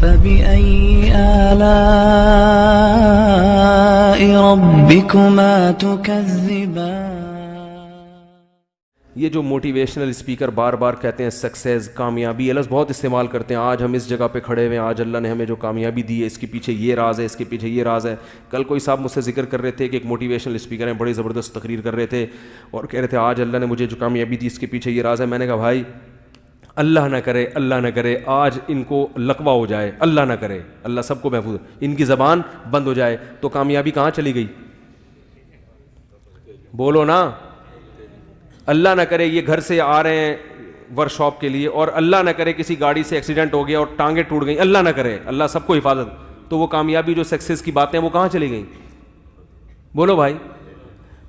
فبأي آلاء ربكما تكذبان. یہ جو موٹیویشنل اسپیکر بار بار کہتے ہیں سکسیز، کامیابی، لفظ بہت استعمال کرتے ہیں. آج ہم اس جگہ پہ کھڑے ہوئے ہیں، آج اللہ نے ہمیں جو کامیابی دی ہے اس کے پیچھے یہ راز ہے، اس کے پیچھے یہ راز ہے. کل کوئی صاحب مجھ سے ذکر کر رہے تھے کہ ایک موٹیویشنل اسپیکر ہیں، بڑی زبردست تقریر کر رہے تھے اور کہہ رہے تھے آج اللہ نے مجھے جو کامیابی دی اس کے پیچھے یہ راز ہے. میں نے کہا بھائی اللہ نہ کرے، اللہ نہ کرے آج ان کو لقوہ ہو جائے، اللہ نہ کرے، اللہ سب کو محفوظ، ان کی زبان بند ہو جائے تو کامیابی کہاں چلی گئی؟ بولو نا. اللہ نہ کرے یہ گھر سے آ رہے ہیں ورک شاپ کے لیے اور اللہ نہ کرے کسی گاڑی سے ایکسیڈنٹ ہو گیا اور ٹانگیں ٹوٹ گئیں، اللہ نہ کرے، اللہ سب کو حفاظت، تو وہ کامیابی جو سکسیس کی باتیں وہ کہاں چلی گئیں؟ بولو بھائی.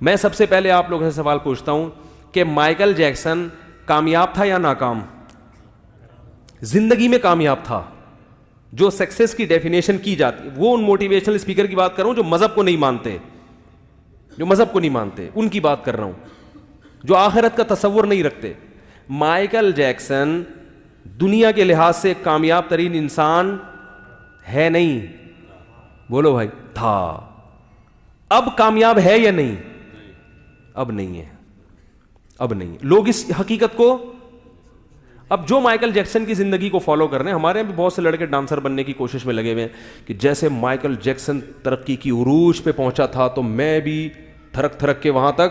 میں سب سے پہلے آپ لوگوں سے سوال پوچھتا ہوں کہ مائیکل جیکسن کامیاب تھا یا ناکام؟ زندگی میں کامیاب تھا. جو سکسیس کی ڈیفینیشن کی جاتی ہے وہ ان موٹیویشنل اسپیکر کی بات کر رہا ہوں جو مذہب کو نہیں مانتے، جو مذہب کو نہیں مانتے ان کی بات کر رہا ہوں، جو آخرت کا تصور نہیں رکھتے. مائیکل جیکسن دنیا کے لحاظ سے کامیاب ترین انسان ہے نہیں؟ بولو بھائی. تھا. اب کامیاب ہے یا نہیں؟ اب نہیں ہے، اب نہیں. لوگ اس حقیقت کو، اب جو مائیکل جیکسن کی زندگی کو فالو کر رہے ہیں، ہمارے یہاں بھی بہت سے لڑکے ڈانسر بننے کی کوشش میں لگے ہوئے ہیں کہ جیسے مائیکل جیکسن ترقی کی عروج پہ پہنچا تھا تو میں بھی تھرک تھرک کے وہاں تک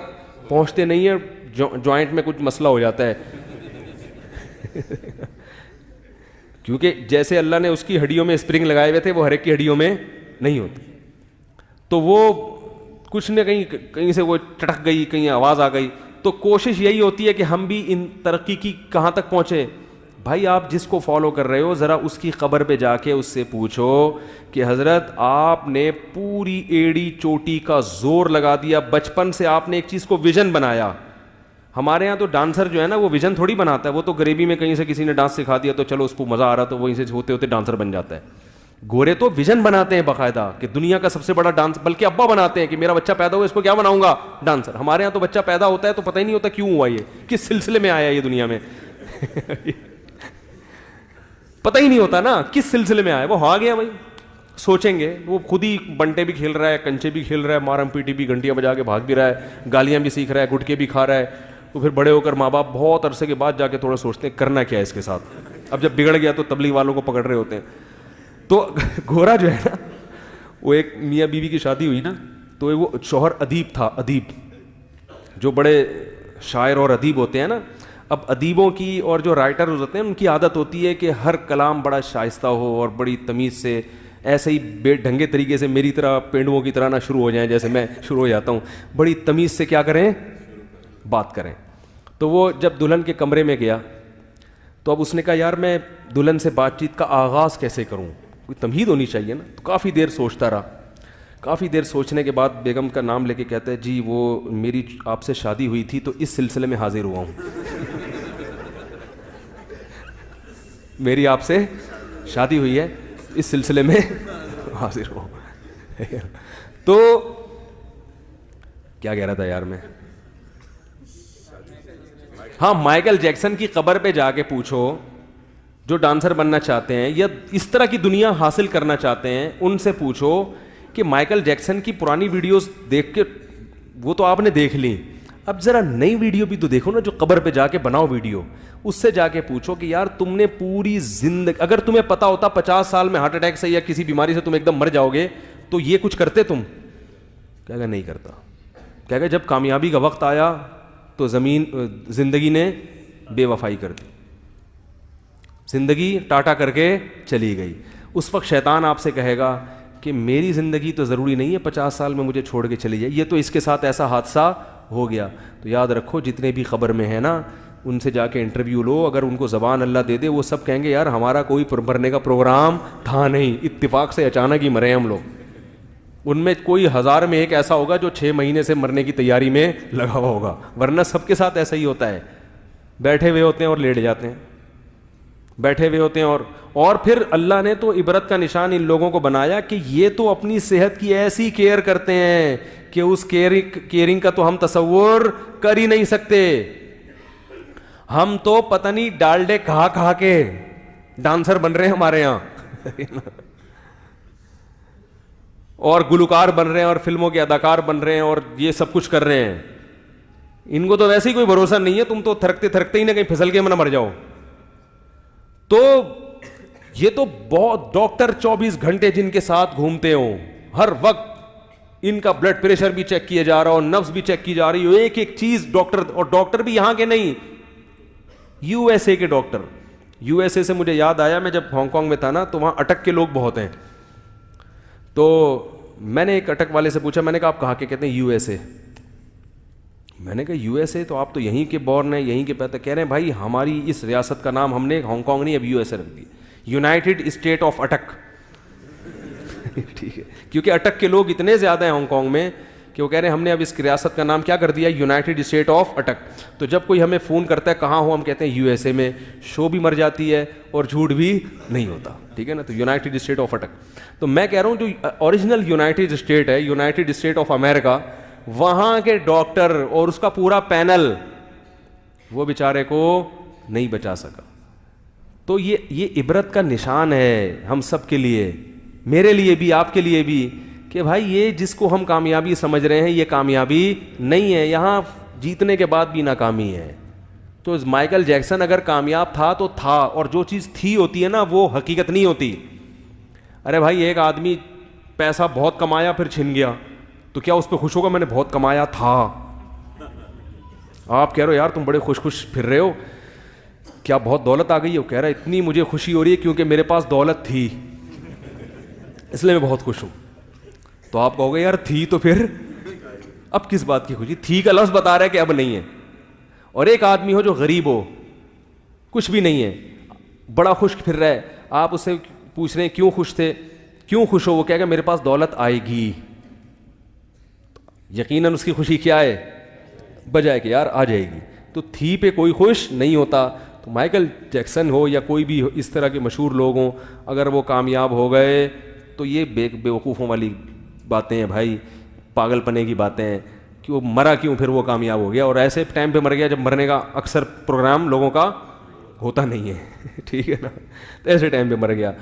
پہنچتے نہیں ہیں، جوائنٹ میں کچھ مسئلہ ہو جاتا ہے کیونکہ جیسے اللہ نے اس کی ہڈیوں میں اسپرنگ لگائے ہوئے تھے وہ ہر ایک کی ہڈیوں میں نہیں ہوتے، تو وہ کچھ نہ کہیں سے وہ چٹک گئی، کہیں آواز آ گئی. تو کوشش یہی ہوتی ہے کہ ہم بھی ان ترقی کی کہاں تک پہنچے. بھائی آپ جس کو فالو کر رہے ہو ذرا اس کی قبر پہ جا کے اس سے پوچھو کہ حضرت آپ نے پوری ایڑی چوٹی کا زور لگا دیا، بچپن سے آپ نے ایک چیز کو ویژن بنایا. ہمارے یہاں تو ڈانسر جو ہے نا وہ ویژن تھوڑی بناتا ہے، وہ تو غریبی میں کہیں سے کسی نے ڈانس سکھا دیا تو چلو اس کو مزہ آ رہا تو وہیں سے ہوتے ہوتے ڈانسر بن جاتا ہے. گورے تو ویژن بناتے ہیں باقاعدہ کہ دنیا کا سب سے بڑا ڈانس، بلکہ ابا بناتے ہیں کہ میرا بچہ پیدا ہوا اس کو کیا بناؤں گا؟ ڈانسر. ہمارے یہاں تو بچہ پیدا ہوتا ہے تو پتہ ہی نہیں ہوتا کیوں ہوا، یہ کس سلسلے میں آیا یہ دنیا میں پتہ ہی نہیں ہوتا نا کس سلسلے میں آیا، وہ آ گیا بھائی. سوچیں گے وہ خود ہی بنٹے بھی کھیل رہا ہے، کنچے بھی کھیل رہا ہے، مارم پیٹی بھی، گھنٹیاں بجا کے بھاگ بھی رہا ہے، گالیاں بھی سیکھ رہا ہے، گٹکے بھی کھا رہا ہے. تو پھر بڑے ہو کر ماں باپ بہت عرصے کے بعد جا کے تھوڑا سوچتے ہیں کرنا کیا ہے اس کے ساتھ. اب جب بگڑ گیا تو تبلیغ والوں کو پکڑ رہے ہوتے ہیں. تو گورا جو ہے نا، وہ ایک میاں بیوی کی شادی ہوئی نا تو وہ شوہر ادیب تھا، ادیب جو بڑے شاعر اور ادیب ہوتے ہیں نا. اب ادیبوں کی اور جو رائٹر ہوتے ہیں ان کی عادت ہوتی ہے کہ ہر کلام بڑا شائستہ ہو اور بڑی تمیز سے، ایسے ہی بے ڈھنگے طریقے سے میری طرح پینڈوؤں کی طرح نہ شروع ہو جائیں جیسے میں شروع ہو جاتا ہوں، بڑی تمیز سے کیا کریں، بات کریں. تو وہ جب دلہن کے کمرے میں گیا تو اب اس نے کہا یار میں دلہن سے بات چیت کا آغاز کیسے کروں، کوئی تمہید ہونی چاہیے نا. تو کافی دیر سوچتا رہا، کافی دیر سوچنے کے بعد بیگم کا نام لے کے کہتا ہے جی وہ میری آپ سے شادی ہوئی تھی تو اس سلسلے میں حاضر ہوا ہوں میری آپ سے شادی ہوئی ہے اس سلسلے میں حاضر ہوا ہوں. تو کیا کہہ رہا تھا یار میں، ہاں مائیکل جیکسن کی قبر پہ جا کے پوچھو جو ڈانسر بننا چاہتے ہیں یا اس طرح کی دنیا حاصل کرنا چاہتے ہیں، ان سے پوچھو کہ مائیکل جیکسن کی پرانی ویڈیوز دیکھ کے، وہ تو آپ نے دیکھ لی، اب ذرا نئی ویڈیو بھی تو دیکھو نا جو قبر پہ جا کے بناؤ ویڈیو. اس سے جا کے پوچھو کہ یار تم نے پوری زندگی، اگر تمہیں پتا ہوتا 50 سال میں ہارٹ اٹیک سے یا کسی بیماری سے تم ایک دم مر جاؤ گے تو یہ کچھ کرتے تم؟ کہے گا نہیں کرتا. کہے گا جب کامیابی کا وقت آیا تو زندگی نے بے وفائی کر دی، زندگی ٹاٹا کر کے چلی گئی. اس وقت شیطان آپ سے کہے گا کہ میری زندگی تو ضروری نہیں ہے 50 سال میں مجھے چھوڑ کے چلی جائے، یہ تو اس کے ساتھ ایسا حادثہ ہو گیا. تو یاد رکھو جتنے بھی قبر میں ہیں نا ان سے جا کے انٹرویو لو، اگر ان کو زبان اللہ دے دے وہ سب کہیں گے یار ہمارا کوئی مرنے کا پروگرام تھا نہیں، اتفاق سے اچانک ہی مرے ہم لوگ. ان میں کوئی 1000 میں ایک ایسا ہوگا جو 6 مہینے سے مرنے کی تیاری میں لگا ہوا ہوگا، ورنہ سب کے ساتھ ایسا ہی ہوتا ہے، بیٹھے ہوئے ہوتے ہیں اور لیٹ جاتے ہیں، بیٹھے ہوئے ہوتے ہیں. اور پھر اللہ نے تو عبرت کا نشان ان لوگوں کو بنایا کہ یہ تو اپنی صحت کی ایسی کیئر کرتے ہیں کہ اس کیئرنگ کا تو ہم تصور کر ہی نہیں سکتے. ہم تو پتہ نہیں ڈالڈے کھا کھا کے ڈانسر بن رہے ہیں ہمارے یہاں اور گلوکار بن رہے ہیں اور فلموں کے اداکار بن رہے ہیں اور یہ سب کچھ کر رہے ہیں. ان کو تو ویسے ہی کوئی بھروسہ نہیں ہے, تم تو تھرکتے تھرکتے ہی نہ کہیں پھسل کے نہ مر جاؤ. تو یہ تو بہت ڈاکٹر 24 گھنٹے جن کے ساتھ گھومتے ہوں, ہر وقت ان کا بلڈ پریشر بھی چیک کیا جا رہا ہو, نبض بھی چیک کی جا رہی ہو, ایک ایک چیز ڈاکٹر, اور ڈاکٹر بھی یہاں کے نہیں, یو ایس اے کے ڈاکٹر. یو ایس اے سے مجھے یاد آیا, میں جب ہانگ کانگ میں تھا نا تو وہاں اٹک کے لوگ بہت ہیں. تو میں نے ایک اٹک والے سے پوچھا, میں نے کہا آپ کہاں کے؟ کہتے ہیں یو ایس اے. میں نے کہا یو ایس اے, تو آپ تو یہیں کے بورن ہیں, یہیں کے پیدا. کہہ رہے ہیں بھائی ہماری اس ریاست کا نام ہم نے ہانگ کانگ نہیں اب یو ایس اے رکھ دی, یونائٹڈ اسٹیٹ آف اٹک. ٹھیک ہے, کیونکہ اٹک کے لوگ اتنے زیادہ ہیں ہانگ کانگ میں کہ وہ کہہ رہے ہیں ہم نے اب اس ریاست کا نام کیا کر دیا, یونائٹڈ اسٹیٹ آف اٹک. تو جب کوئی ہمیں فون کرتا ہے کہاں ہو, ہم کہتے ہیں یو ایس اے میں, شو بھی مر جاتی ہے اور جھوٹ بھی نہیں ہوتا. ٹھیک ہے نا, تو یونائٹڈ اسٹیٹ آف اٹک. تو میں کہہ رہا ہوں جو اوریجنل یونائٹڈ اسٹیٹ ہے, یونائٹڈ اسٹیٹ آف امریکہ, وہاں کے ڈاکٹر اور اس کا پورا پینل وہ بیچارے کو نہیں بچا سکا. تو یہ عبرت کا نشان ہے ہم سب کے لیے, میرے لیے بھی, آپ کے لیے بھی, کہ بھائی یہ جس کو ہم کامیابی سمجھ رہے ہیں یہ کامیابی نہیں ہے, یہاں جیتنے کے بعد بھی ناکامی ہے. تو مائیکل جیکسن اگر کامیاب تھا تو تھا, اور جو چیز تھی ہوتی ہے نا وہ حقیقت نہیں ہوتی. ارے بھائی ایک آدمی پیسہ بہت کمایا پھر چھن گیا, تو کیا اس پہ خوش ہوگا؟ میں نے بہت کمایا تھا. آپ کہہ رہے ہو یار تم بڑے خوش خوش پھر رہے ہو, کیا بہت دولت آ گئی ہے؟ وہ کہہ رہا ہے اتنی مجھے خوشی ہو رہی ہے کیونکہ میرے پاس دولت تھی اس لیے میں بہت خوش ہوں. تو آپ کہو گے یار تھی تو پھر اب کس بات کی خوشی؟ تھی کا لفظ بتا رہا ہے کہ اب نہیں ہے. اور ایک آدمی ہو جو غریب ہو, کچھ بھی نہیں ہے, بڑا خوش پھر رہا ہے, آپ اس سے پوچھ رہے ہیں کیوں خوش تھے, کیوں خوش ہو؟ وہ کہے گا میرے پاس دولت آئے گی. یقیناً اس کی خوشی کیا ہے؟ بجائے کہ یار آ جائے گی. تو تھی پہ کوئی خوش نہیں ہوتا. تو مائیکل جیکسن ہو یا کوئی بھی اس طرح کے مشہور لوگ ہوں, اگر وہ کامیاب ہو گئے تو یہ بیوقوفوں والی باتیں ہیں بھائی, پاگل پنے کی باتیں ہیں کہ وہ مرا کیوں پھر وہ کامیاب ہو گیا, اور ایسے ٹائم پہ مر گیا جب مرنے کا اکثر پروگرام لوگوں کا ہوتا نہیں ہے. ٹھیک ہے نا, تو ایسے ٹائم پہ مر گیا.